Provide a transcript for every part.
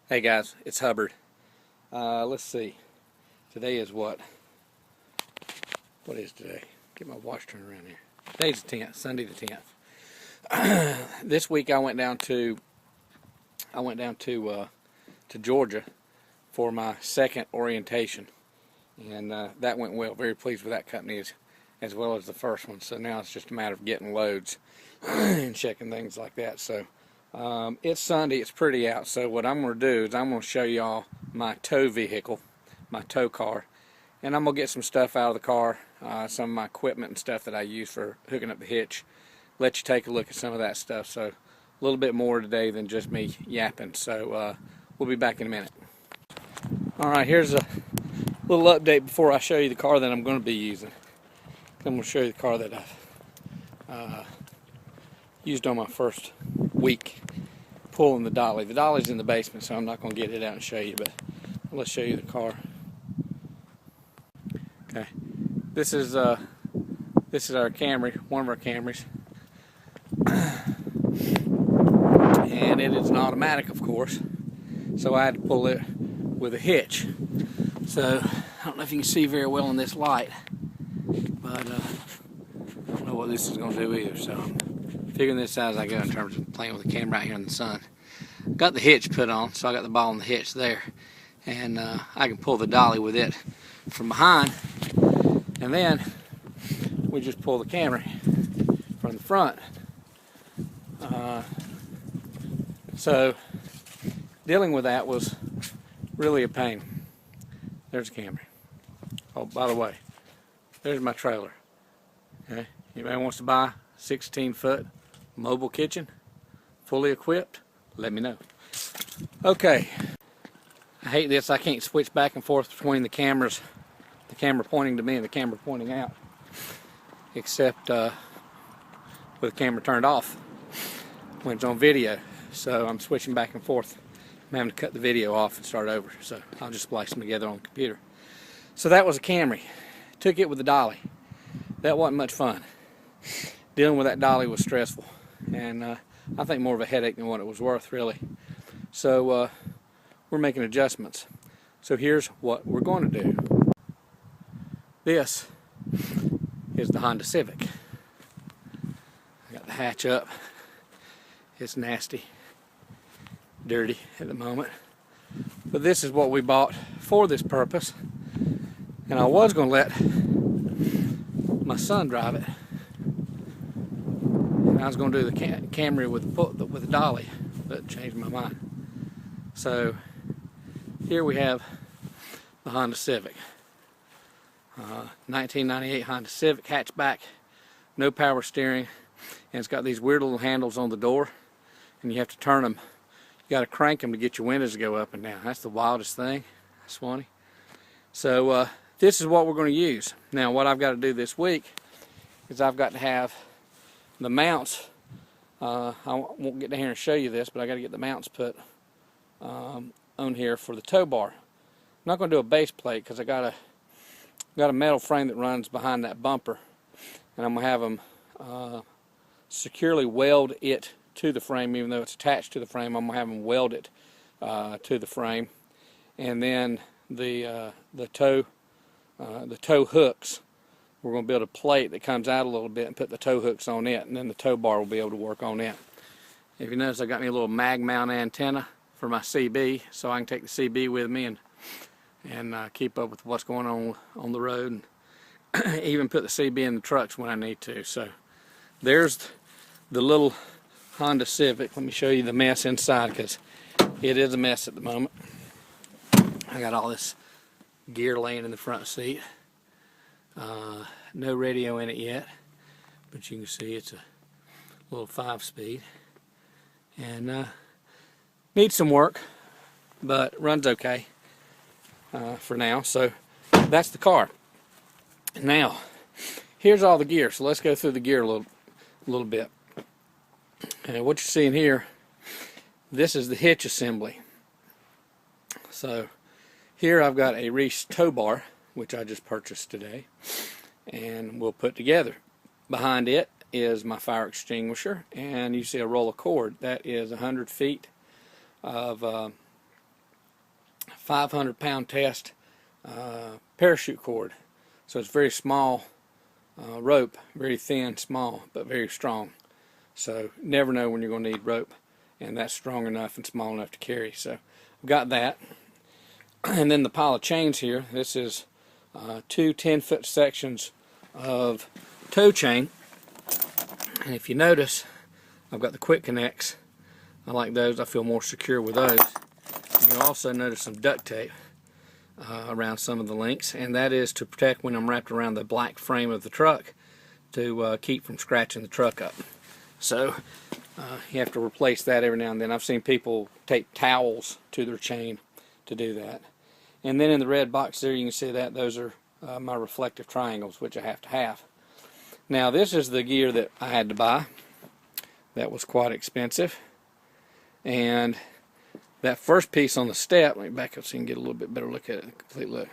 Hey guys, it's Hubbard. Let's see. Today is what? What is today? Get my watch turned around here. Today's the 10th, Sunday the 10th. This week I went down to Georgia for my second orientation, and that went well. Very pleased with that company as well as the first one. So now it's just a matter of getting loads and checking things like that. So it's Sunday, it's pretty out, so what I'm going to do is I'm going to show y'all my tow vehicle, my tow car, and I'm going to get some stuff out of the car, some of my equipment and stuff that I use for hooking up the hitch. Let you take a look at some of that stuff. So a little bit more today than just me yapping, so we'll be back in a minute. Alright, here's a little update before I show you the car that I'm going to be using. I'm going to show you the car that I've used on my first week pulling the dolly. The dolly's in the basement, so I'm not going to get it out and show you, but let's show you the car. Okay, this is our Camry, one of our Camrys, and it is an automatic, of course, so I had to pull it with a hitch. So I don't know if you can see very well in this light, but I don't know what this is going to do either, so I'm figuring this out as I go in terms of playing with the camera out here in the sun. Got the hitch put on, so I got the ball on the hitch there, and I can pull the dolly with it from behind, and then we just pull the Camry from the front. So dealing with that was really a pain. There's a Camry. Oh, by the way, there's my trailer. Okay, anybody wants to buy 16-foot mobile kitchen, fully equipped, let me know. Okay, I hate this. I can't switch back and forth between the cameras, the camera pointing to me and the camera pointing out, except with the camera turned off when it's on video. So I'm switching back and forth. I'm having to cut the video off and start over, so I'll just splice them together on the computer. So that was a Camry. Took it with the dolly. That wasn't much fun. Dealing with that dolly was stressful, and I think more of a headache than what it was worth, really. So we're making adjustments. So here's what we're going to do. This is the Honda Civic. I got the hatch up. It's nasty, dirty at the moment, but this is what we bought for this purpose, and I was going to let my son drive it. I was going to do the Camry with the dolly, but changed my mind. So here we have the Honda Civic, 1998 Honda Civic hatchback, no power steering, and it's got these weird little handles on the door, and you have to turn them. You got to crank them to get your windows to go up and down. That's the wildest thing, Swanee. So this is what we're going to use. Now what I've got to do this week is I've got to have the mounts. I won't get down here and show you this, but I got to get the mounts put on here for the tow bar. I'm not going to do a base plate because I got a metal frame that runs behind that bumper, and I'm going to have them securely weld it to the frame. Even though it's attached to the frame, I'm going to have them weld it to the frame, and then the tow hooks, we're going to build a plate that comes out a little bit and put the tow hooks on it, and then the tow bar will be able to work on it. If you notice, I got me a little mag mount antenna for my CB, so I can take the CB with me and keep up with what's going on the road, and even put the CB in the trucks when I need to. So there's the little Honda Civic. Let me show you the mess inside, because it is a mess at the moment. I got all this gear laying in the front seat. No radio in it yet, but you can see it's a little 5-speed, and needs some work, but runs okay for now. So that's the car. Now here's all the gear, so let's go through the gear a little bit. And what you're seeing here, this is the hitch assembly. So here I've got a Reese tow bar, which I just purchased today, and we'll put together. Behind it is my fire extinguisher, and you see a roll of cord. That is 100 feet of 500-pound test parachute cord. So it's very small rope, very thin, small, but very strong. So never know when you're going to need rope, and that's strong enough and small enough to carry. So I've got that. And then the pile of chains here, this is two 10-foot sections of tow chain. And if you notice, I've got the quick connects. I like those. I feel more secure with those. You'll also notice some duct tape around some of the links, and that is to protect when I'm wrapped around the black frame of the truck to keep from scratching the truck up. So you have to replace that every now and then. I've seen people tape towels to their chain to do that. And then in the red box there, you can see that those are my reflective triangles, which I have to have. Now this is the gear that I had to buy. That was quite expensive. And that first piece on the step, let me back up so you can get a little bit better look at it, a complete look.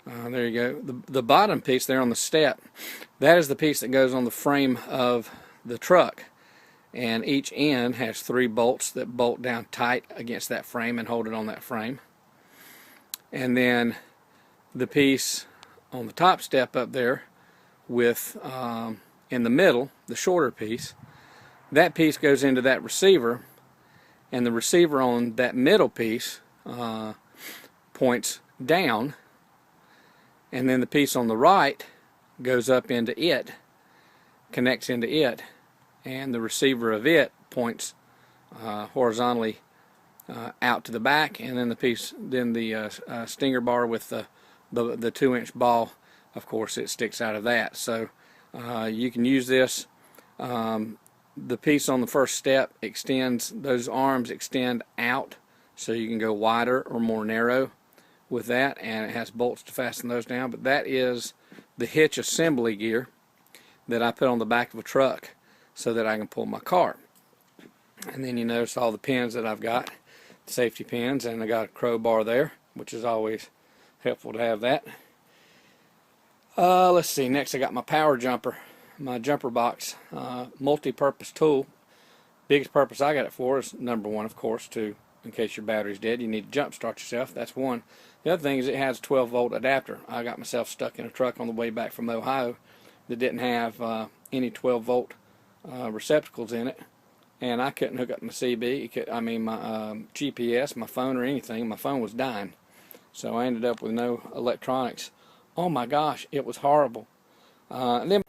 There you go. The bottom piece there on the step, that is the piece that goes on the frame of the truck. And each end has 3 bolts that bolt down tight against that frame and hold it on that frame. And then the piece on the top step up there with in the middle, the shorter piece, that piece goes into that receiver, and the receiver on that middle piece points down, and then the piece on the right goes up into it, connects into it, and the receiver of it points horizontally out to the back, and then the stinger bar with the 2-inch ball, of course, it sticks out of that. So you can use this. The piece on the first step extends, those arms extend out, so you can go wider or more narrow with that, and it has bolts to fasten those down. But that is the hitch assembly gear that I put on the back of a truck so that I can pull my car. And then you notice all the pins that I've got, safety pins, and I got a crowbar there, which is always helpful to have that. Let's see, next I got my power jumper, my jumper box, multi-purpose tool. Biggest purpose I got it for is, number one, of course, in case your battery's dead, you need to jump start yourself. That's one. The other thing is it has a 12-volt adapter. I got myself stuck in a truck on the way back from Ohio that didn't have any 12-volt receptacles in it, and I couldn't hook up my CB, my GPS, my phone, or anything. My phone was dying, so I ended up with no electronics. Oh my gosh, it was horrible. And then,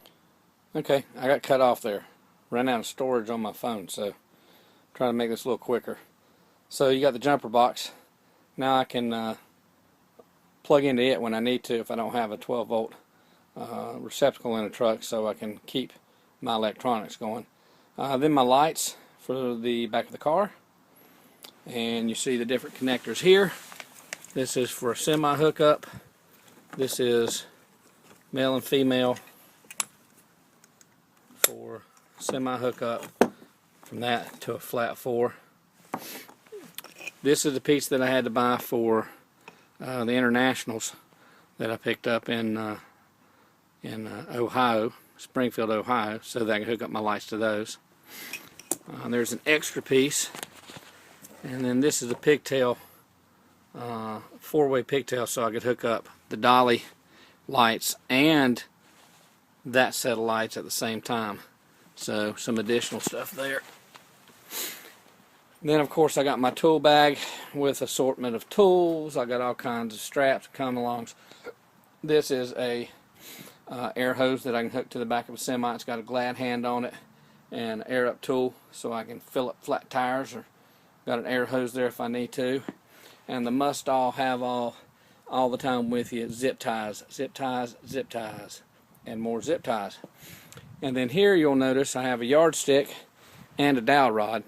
okay, I got cut off there. Ran out of storage on my phone, so try to make this a little quicker. So you got the jumper box. Now I can plug into it when I need to if I don't have a 12-volt receptacle in a truck, so I can keep my electronics going. Then my lights for the back of the car, and you see the different connectors here. This is for a semi hookup. This is male and female for semi hookup, from that to a flat 4. This is the piece that I had to buy for the internationals that I picked up in Ohio, Springfield, Ohio, so that I can hook up my lights to those. There's an extra piece, and then this is a pigtail, 4-way pigtail, so I could hook up the dolly lights and that set of lights at the same time. So some additional stuff there. Then of course I got my tool bag with assortment of tools. I got all kinds of straps that come along. This is a air hose that I can hook to the back of a semi. It's got a glad hand on it and an air up tool so I can fill up flat tires, or got an air hose there if I need to. And the must all have all the time with you zip ties, zip ties, zip ties, and more zip ties. And then here you'll notice I have a yardstick and a dowel rod,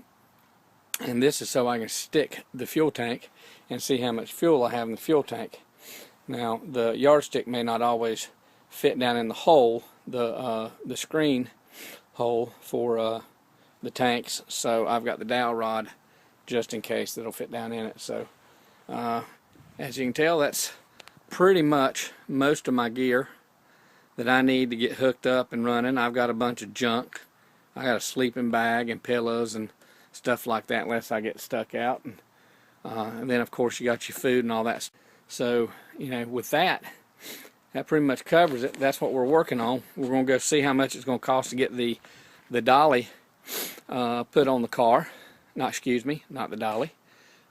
and this is so I can stick the fuel tank and see how much fuel I have in the fuel tank. Now the yardstick may not always fit down in the hole, the screen hole for the tanks, so I've got the dowel rod just in case that'll fit down in it. So as you can tell, that's pretty much most of my gear that I need to get hooked up and running. I've got a bunch of junk. I got a sleeping bag and pillows and stuff like that unless I get stuck out. And And then of course you got your food and all that. So, you know, with that pretty much covers it. That's what we're working on. We're going to go see how much it's going to cost to get the dolly put on the car. Not the dolly,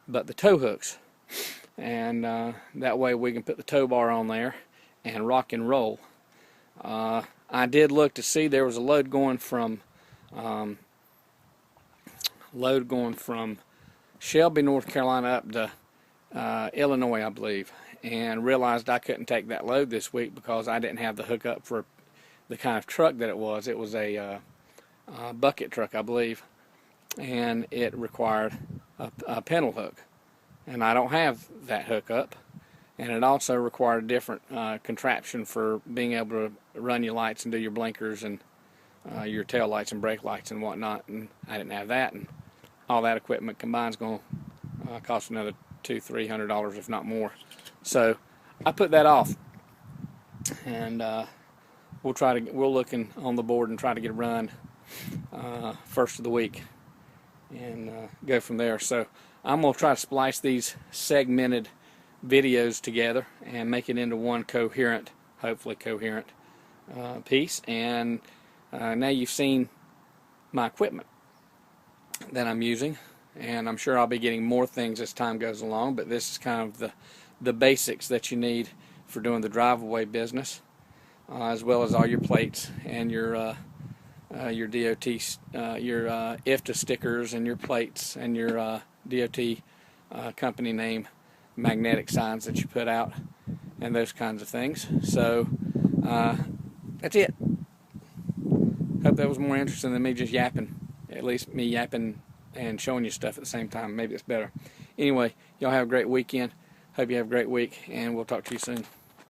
but the tow hooks. And that way we can put the tow bar on there and rock and roll. I did look to see there was a load going from Shelby, North Carolina up to Illinois, I believe, and realized I couldn't take that load this week because I didn't have the hookup for the kind of truck that it was. It was a bucket truck, I believe, and it required a pedal hook, and I don't have that hookup. And it also required a different contraption for being able to run your lights and do your blinkers and your tail lights and brake lights and whatnot, and I didn't have that, and all that equipment combined is going to cost another $200-300, if not more. So I put that off, and we'll look on the board and try to get a run first of the week and go from there. So I'm going to try to splice these segmented videos together and make it into one coherent, hopefully coherent piece. And now you've seen my equipment that I'm using, and I'm sure I'll be getting more things as time goes along, but this is kind of the basics that you need for doing the drive-away business, as well as all your plates and your DOT, your IFTA stickers and your plates and your DOT company name magnetic signs that you put out and those kinds of things. So that's it. Hope that was more interesting than me just yapping. At least me yapping and showing you stuff at the same time. Maybe it's better. Anyway, y'all have a great weekend. Hope you have a great week, and we'll talk to you soon.